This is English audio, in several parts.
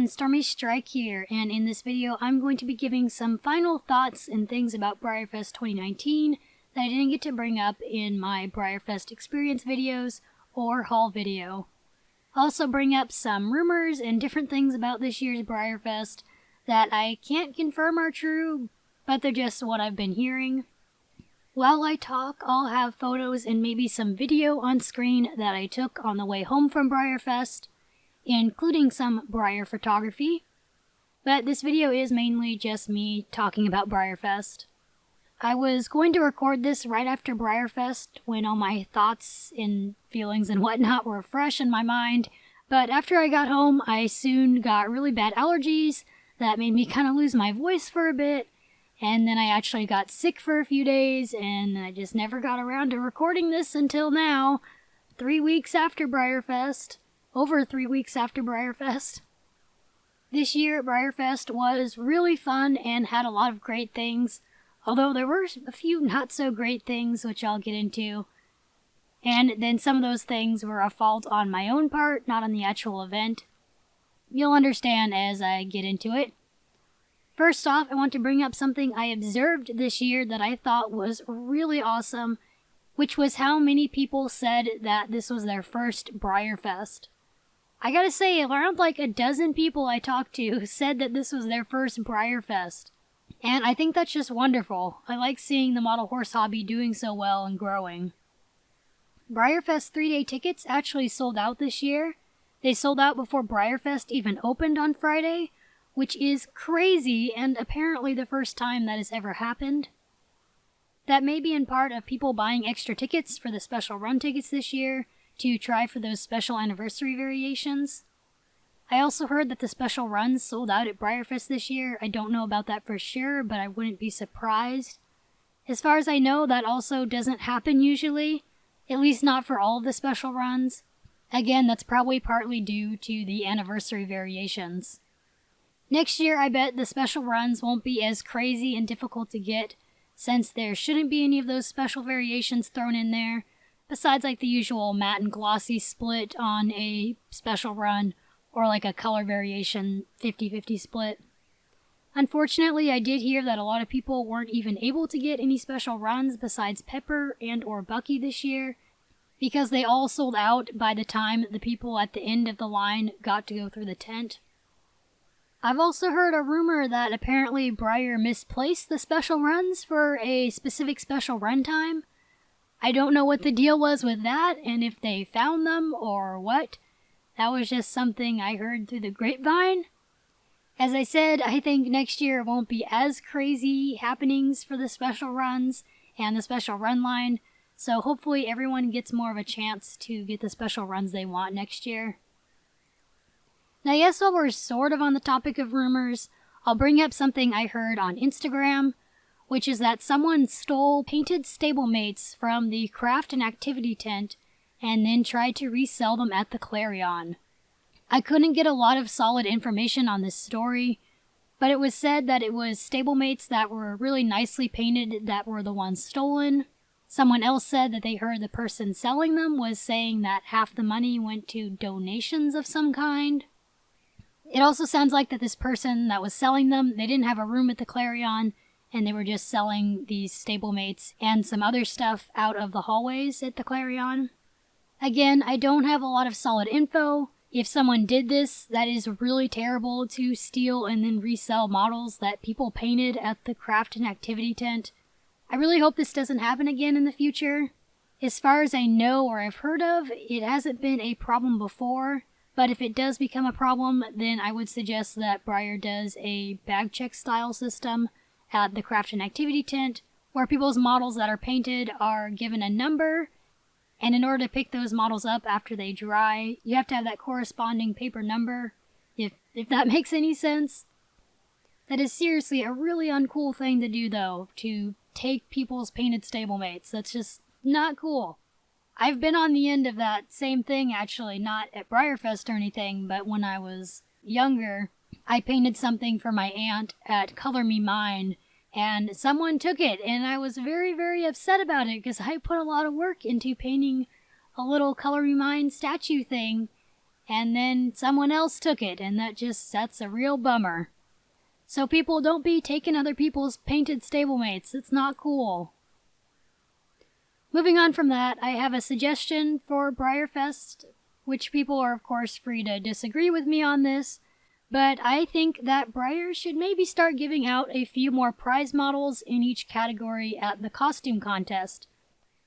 everyone, Stormy Strike here, and in this video I'm going to be giving some final thoughts and things about BreyerFest 2019 that I didn't get to bring up in my BreyerFest experience videos or haul video. I'll also bring up some rumors and different things about this year's BreyerFest that I can't confirm are true, but they're just what I've been hearing. While I talk, I'll have photos and maybe some video on screen that I took on the way home from BreyerFest, including some Breyer photography, but this video is mainly just me talking about BreyerFest. I was going to record this right after BreyerFest when all my thoughts and feelings and whatnot were fresh in my mind, but after I got home I soon got really bad allergies that made me kind of lose my voice for a bit, and then I actually got sick for a few days and I just never got around to recording this until now, 3 weeks after BreyerFest. Over 3 weeks after BreyerFest. This year at BreyerFest was really fun and had a lot of great things, although there were a few not so great things which I'll get into. And then some of those things were a fault on my own part, not on the actual event. You'll understand as I get into it. First off, I want to bring up something I observed this year that I thought was really awesome, which was how many people said that this was their first BreyerFest. I gotta say, around like a dozen people I talked to said that this was their first BreyerFest. And I think that's just wonderful. I like seeing the model horse hobby doing so well and growing. BreyerFest 3-day tickets actually sold out this year. They sold out before BreyerFest even opened on Friday, which is crazy and apparently the first time that has ever happened. That may be in part of people buying extra tickets for the special run tickets this year, to try for those special anniversary variations. I also heard that the special runs sold out at BreyerFest this year. I don't know about that for sure, but I wouldn't be surprised. As far as I know, that also doesn't happen usually, at least not for all of the special runs. Again, that's probably partly due to the anniversary variations. Next year, I bet the special runs won't be as crazy and difficult to get, since there shouldn't be any of those special variations thrown in there, besides like the usual matte and glossy split on a special run, or like a color variation 50-50 split. Unfortunately, I did hear that a lot of people weren't even able to get any special runs besides Pepper and or Bucky this year, because they all sold out by the time the people at the end of the line got to go through the tent. I've also heard a rumor that apparently Breyer misplaced the special runs for a specific special run time. I don't know what the deal was with that, and if they found them, or what. That was just something I heard through the grapevine. As I said, I think next year won't be as crazy happenings for the special runs and the special run line, so hopefully everyone gets more of a chance to get the special runs they want next year. Now yes, while we're sort of on the topic of rumors, I'll bring up something I heard on Instagram, which is that someone stole painted stablemates from the craft and activity tent and then tried to resell them at the Clarion. I couldn't get a lot of solid information on this story, but it was said that it was stablemates that were really nicely painted that were the ones stolen. Someone else said that they heard the person selling them was saying that half the money went to donations of some kind. It also sounds like that this person that was selling them, they didn't have a room at the Clarion, and they were just selling these stablemates and some other stuff out of the hallways at the Clarion. Again, I don't have a lot of solid info. If someone did this, that is really terrible to steal and then resell models that people painted at the craft and activity tent. I really hope this doesn't happen again in the future. As far as I know or I've heard of, it hasn't been a problem before, but if it does become a problem, then I would suggest that Breyer does a bag check style system at the craft and activity tent, where people's models that are painted are given a number, and in order to pick those models up after they dry, you have to have that corresponding paper number, if that makes any sense. That is seriously a really uncool thing to do though, to take people's painted stablemates. That's just not cool. I've been on the end of that same thing actually, not at BreyerFest or anything, but when I was younger, I painted something for my aunt at Color Me Mine, and someone took it, and I was very, very upset about it because I put a lot of work into painting a little Color Me Mine statue thing, and then someone else took it, and that's a real bummer. So people, don't be taking other people's painted stablemates. It's not cool. Moving on from that, I have a suggestion for BreyerFest, which people are of course free to disagree with me on this, but I think that Breyer should maybe start giving out a few more prize models in each category at the costume contest.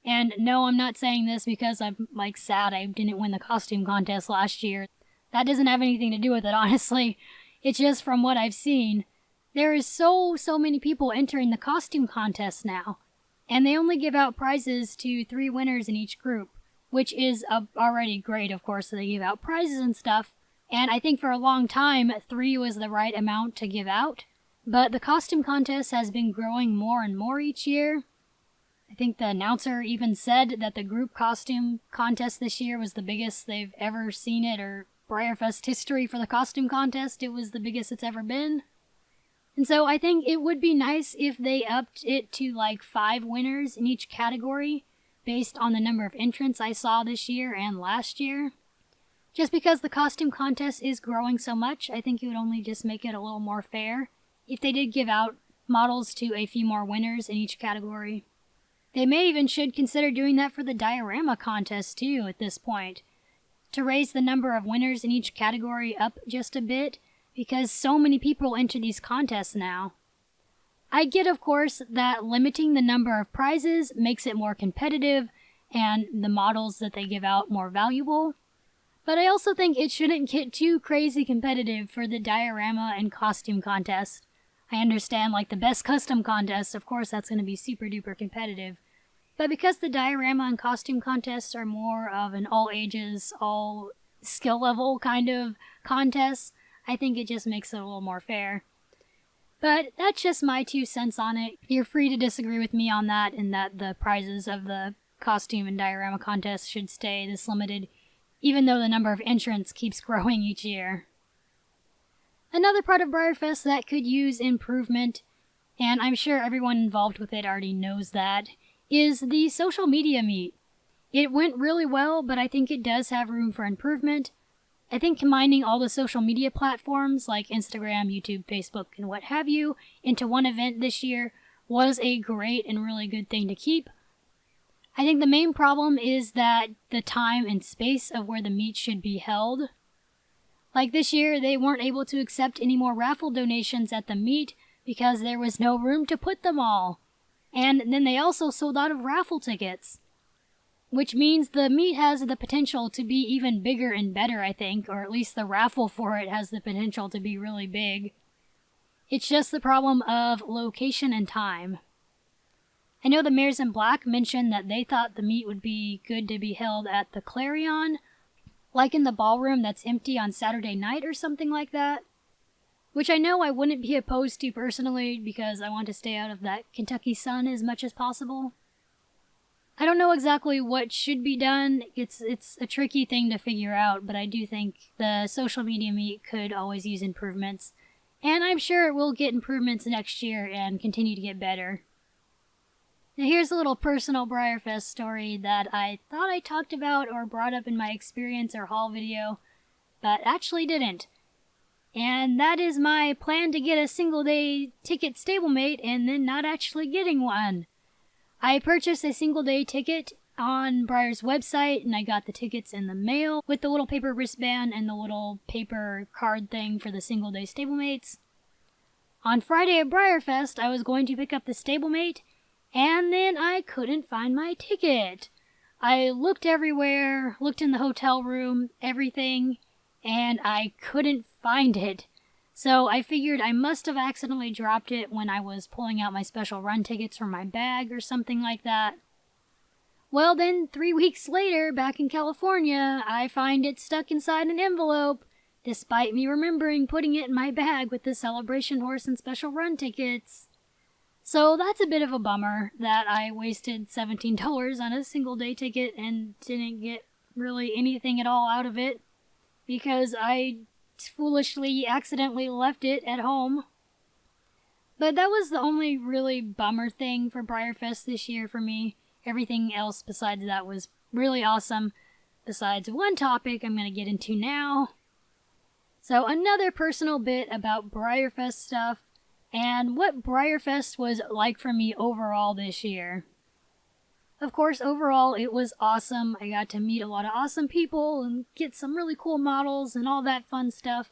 And no, I'm not saying this because I'm sad I didn't win the costume contest last year. That doesn't have anything to do with it, honestly. It's just from what I've seen. There is so many people entering the costume contest now. And they only give out prizes to 3 winners in each group, which is already great, of course, so they give out prizes and stuff. And I think for a long time, 3 was the right amount to give out. But the costume contest has been growing more and more each year. I think the announcer even said that the group costume contest this year was the biggest they've ever seen it, or BreyerFest history for the costume contest, it was the biggest it's ever been. And so I think it would be nice if they upped it to 5 winners in each category, based on the number of entrants I saw this year and last year. Just because the costume contest is growing so much, I think it would only just make it a little more fair if they did give out models to a few more winners in each category. They may even should consider doing that for the diorama contest too at this point, to raise the number of winners in each category up just a bit, because so many people enter these contests now. I get, of course, that limiting the number of prizes makes it more competitive and the models that they give out more valuable, but I also think it shouldn't get too crazy competitive for the diorama and costume contest. I understand, the best custom contest, of course that's going to be super duper competitive, but because the diorama and costume contests are more of an all ages, all skill level kind of contest, I think it just makes it a little more fair. But that's just my 2 cents on it. You're free to disagree with me on that, and that the prizes of the costume and diorama contest should stay this limited, even though the number of entrants keeps growing each year. Another part of BreyerFest that could use improvement, and I'm sure everyone involved with it already knows that, is the social media meet. It went really well, but I think it does have room for improvement. I think combining all the social media platforms like Instagram, YouTube, Facebook, and what have you into one event this year was a great and really good thing to keep. I think the main problem is that the time and space of where the meet should be held. This year, they weren't able to accept any more raffle donations at the meet because there was no room to put them all. And then they also sold out of raffle tickets, which means the meet has the potential to be even bigger and better, I think, or at least the raffle for it has the potential to be really big. It's just the problem of location and time. I know the Mayors in Black mentioned that they thought the meet would be good to be held at the Clarion, in the ballroom that's empty on Saturday night or something like that, which I know I wouldn't be opposed to personally because I want to stay out of that Kentucky sun as much as possible. I don't know exactly what should be done. It's a tricky thing to figure out, but I do think the social media meet could always use improvements. And I'm sure it will get improvements next year and continue to get better. Now here's a little personal BreyerFest story that I thought I talked about or brought up in my experience or haul video, but actually didn't. And that is my plan to get a single day ticket stablemate and then not actually getting one. I purchased a single day ticket on Breyer's website, and I got the tickets in the mail with the little paper wristband and the little paper card thing for the single day stablemates. On Friday at BreyerFest, I was going to pick up the stablemate, and then I couldn't find my ticket. I looked everywhere, looked in the hotel room, everything, and I couldn't find it. So I figured I must have accidentally dropped it when I was pulling out my special run tickets from my bag or something like that. Well then, 3 weeks later, back in California, I find it stuck inside an envelope, despite me remembering putting it in my bag with the Celebration Horse and special run tickets. So that's a bit of a bummer that I wasted $17 on a single day ticket and didn't get really anything at all out of it, because I foolishly accidentally left it at home. But that was the only really bummer thing for BreyerFest this year for me. Everything else besides that was really awesome. besides one topic I'm going to get into now. So another personal bit about BreyerFest stuff, and what BreyerFest was like for me overall this year. Of course, overall, it was awesome. I got to meet a lot of awesome people and get some really cool models and all that fun stuff.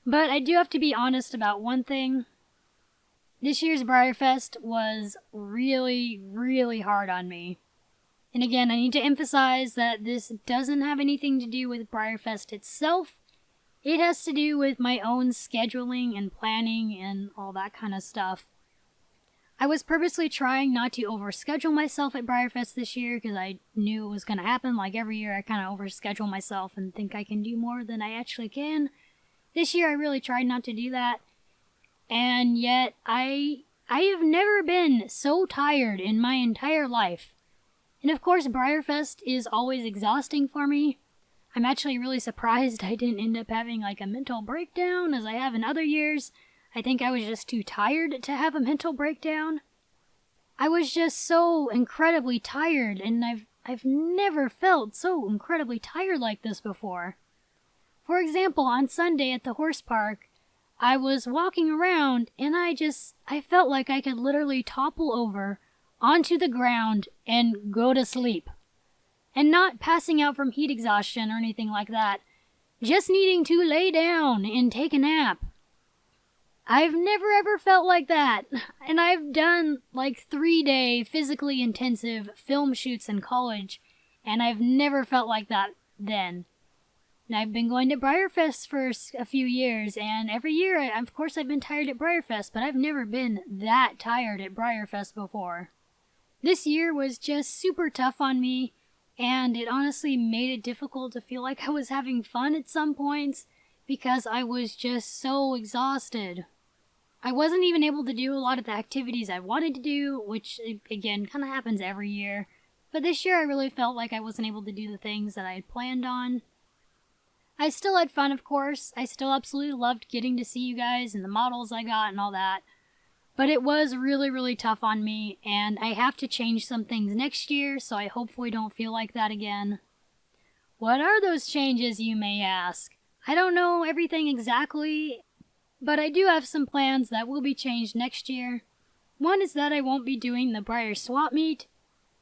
But I do have to be honest about one thing. This year's BreyerFest was really, really hard on me. And again, I need to emphasize that this doesn't have anything to do with BreyerFest itself. It has to do with my own scheduling and planning and all that kind of stuff. I was purposely trying not to overschedule myself at BreyerFest this year because I knew it was going to happen. Like every year I kind of overschedule myself and think I can do more than I actually can. This year I really tried not to do that. And yet I have never been so tired in my entire life. And of course BreyerFest is always exhausting for me. I'm actually really surprised I didn't end up having like a mental breakdown as I have in other years. I think I was just too tired to have a mental breakdown. I was just so incredibly tired, and I've never felt so incredibly tired like this before. For example, on Sunday at the horse park, I was walking around and I felt like I could literally topple over onto the ground and go to sleep. And not passing out from heat exhaustion or anything like that, just needing to lay down and take a nap. I've never ever felt like that, and I've done like 3-day physically intensive film shoots in college, and I've never felt like that then. And I've been going to BreyerFest for a few years, and every year, of course I've been tired at BreyerFest, but I've never been that tired at BreyerFest before. This year was just super tough on me, and it honestly made it difficult to feel like I was having fun at some points, because I was just so exhausted. I wasn't even able to do a lot of the activities I wanted to do, which, again, kind of happens every year. But this year I really felt like I wasn't able to do the things that I had planned on. I still had fun, of course. I still absolutely loved getting to see you guys and the models I got and all that. But it was really, really tough on me, and I have to change some things next year, so I hopefully don't feel like that again. What are those changes, you may ask? I don't know everything exactly, but I do have some plans that will be changed next year. One is that I won't be doing the Breyer swap meet.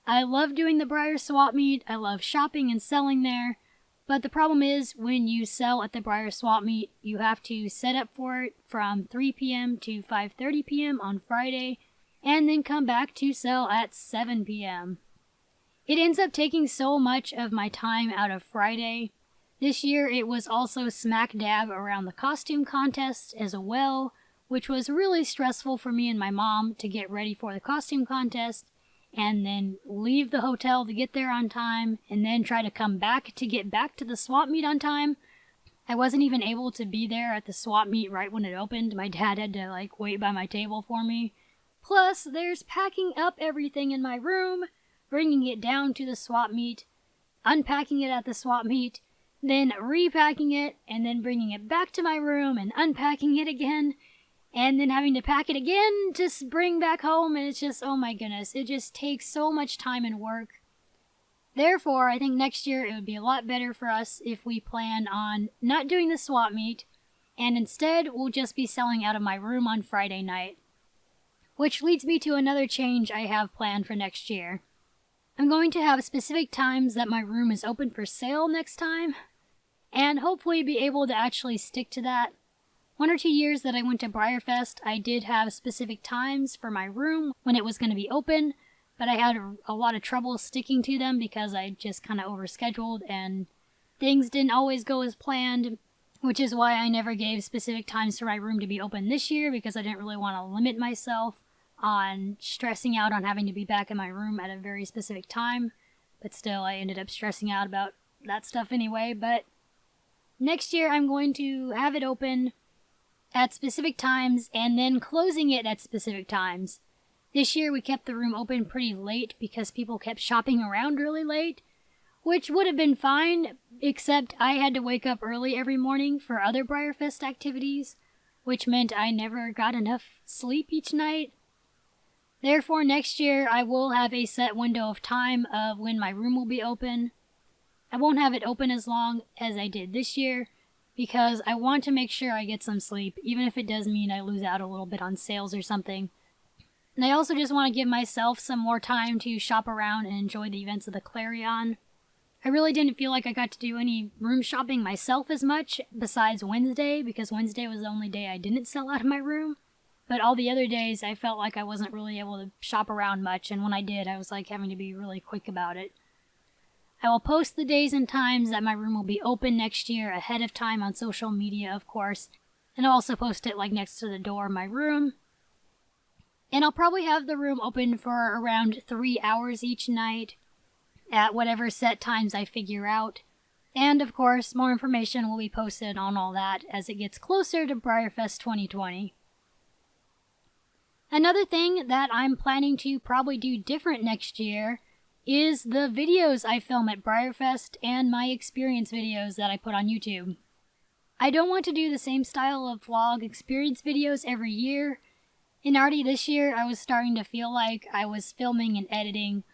I love doing the Breyer swap meet. I love shopping and selling there. But the problem is, when you sell at the Breyer swap meet, you have to set up for it from 3 p.m. to 5:30 p.m. on Friday, and then come back to sell at 7 p.m. It ends up taking so much of my time out of Friday. This year it was also smack dab around the costume contest as well, which was really stressful for me and my mom to get ready for the costume contest, and then leave the hotel to get there on time, and then try to come back to get back to the swap meet on time. I wasn't even able to be there at the swap meet right when it opened. My dad had to wait by my table for me. Plus, there's packing up everything in my room, bringing it down to the swap meet, unpacking it at the swap meet, then repacking it, and then bringing it back to my room and unpacking it again, and then having to pack it again to bring back home, and it's just, oh my goodness, it just takes so much time and work. Therefore, I think next year it would be a lot better for us if we plan on not doing the swap meet, and instead we'll just be selling out of my room on Friday night. Which leads me to another change I have planned for next year. I'm going to have specific times that my room is open for sale next time, and hopefully be able to actually stick to that. 1 or 2 years that I went to BreyerFest, I did have specific times for my room when it was going to be open, but I had a lot of trouble sticking to them because I just kind of overscheduled and things didn't always go as planned, which is why I never gave specific times for my room to be open this year, because I didn't really want to limit myself on stressing out on having to be back in my room at a very specific time. But still, I ended up stressing out about that stuff anyway. But next year I'm going to have it open at specific times and then closing it at specific times. This year we kept the room open pretty late because people kept shopping around really late, which would have been fine, except I had to wake up early every morning for other BreyerFest activities, which meant I never got enough sleep each night. Therefore, next year I will have a set window of time of when my room will be open. I won't have it open as long as I did this year because I want to make sure I get some sleep, even if it does mean I lose out a little bit on sales or something. And I also just want to give myself some more time to shop around and enjoy the events of the Clarion. I really didn't feel like I got to do any room shopping myself as much besides Wednesday, because Wednesday was the only day I didn't sell out of my room. But all the other days I felt like I wasn't really able to shop around much, and when I did, I was like having to be really quick about it. I will post the days and times that my room will be open next year ahead of time on social media, of course, and I'll also post it like next to the door of my room. And I'll probably have the room open for around 3 hours each night at whatever set times I figure out. And of course, more information will be posted on all that as it gets closer to BreyerFest 2020. Another thing that I'm planning to probably do different next year is the videos I film at BreyerFest and my experience videos that I put on YouTube. I don't want to do the same style of vlog experience videos every year, and already this year I was starting to feel like I was filming and editing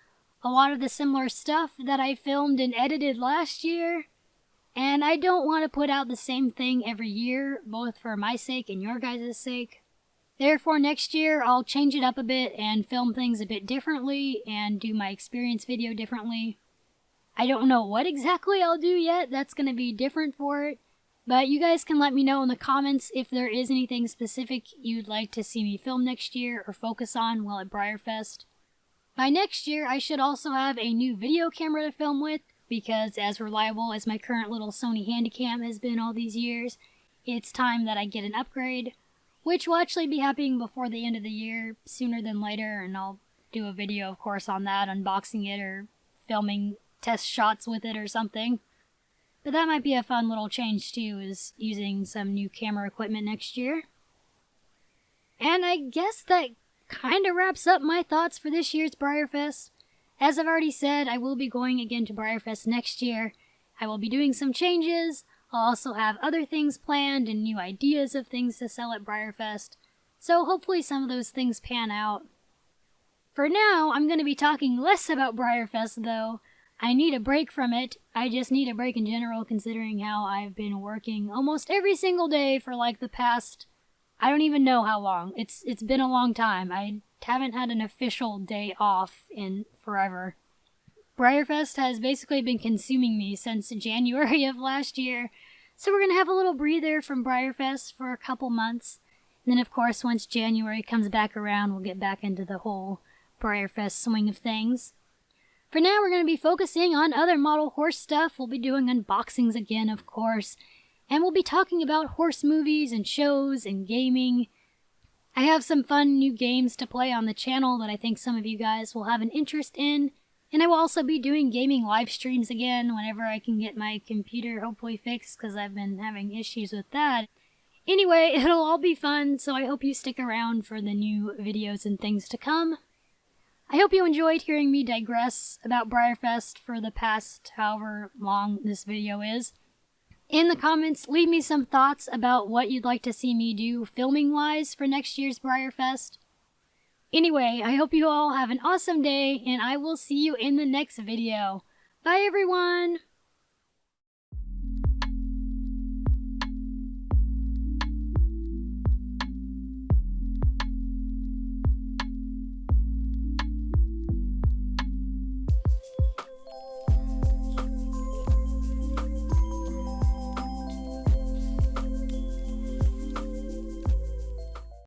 a lot of the similar stuff that I filmed and edited last year, and I don't want to put out the same thing every year, both for my sake and your guys' sake. Therefore, next year I'll change it up a bit and film things a bit differently and do my experience video differently. I don't know what exactly I'll do yet that's going to be different for it, but you guys can let me know in the comments if there is anything specific you'd like to see me film next year or focus on while at BreyerFest. By next year, I should also have a new video camera to film with, because as reliable as my current little Sony Handycam has been all these years, it's time that I get an upgrade, which will actually be happening before the end of the year, sooner than later, and I'll do a video, of course, on that, unboxing it or filming test shots with it or something. But that might be a fun little change too, is using some new camera equipment next year. And I guess that kind of wraps up my thoughts for this year's BreyerFest. As I've already said, I will be going again to BreyerFest next year. I will be doing some changes. I'll also have other things planned and new ideas of things to sell at BreyerFest. So hopefully some of those things pan out. For now, I'm going to be talking less about BreyerFest though. I need a break from it. I just need a break in general, considering how I've been working almost every single day for like the past, I don't even know how long. It's been a long time. I haven't had an official day off in forever. BreyerFest has basically been consuming me since January of last year, so we're going to have a little breather from BreyerFest for a couple months. And then of course, once January comes back around, we'll get back into the whole BreyerFest swing of things. For now, we're going to be focusing on other model horse stuff. We'll be doing unboxings again, of course. And we'll be talking about horse movies and shows and gaming. I have some fun new games to play on the channel that I think some of you guys will have an interest in. And I will also be doing gaming live streams again whenever I can get my computer hopefully fixed, because I've been having issues with that. Anyway, it'll all be fun, so I hope you stick around for the new videos and things to come. I hope you enjoyed hearing me digress about BreyerFest for the past however long this video is. In the comments, leave me some thoughts about what you'd like to see me do filming-wise for next year's BreyerFest. Anyway, I hope you all have an awesome day, and I will see you in the next video. Bye everyone!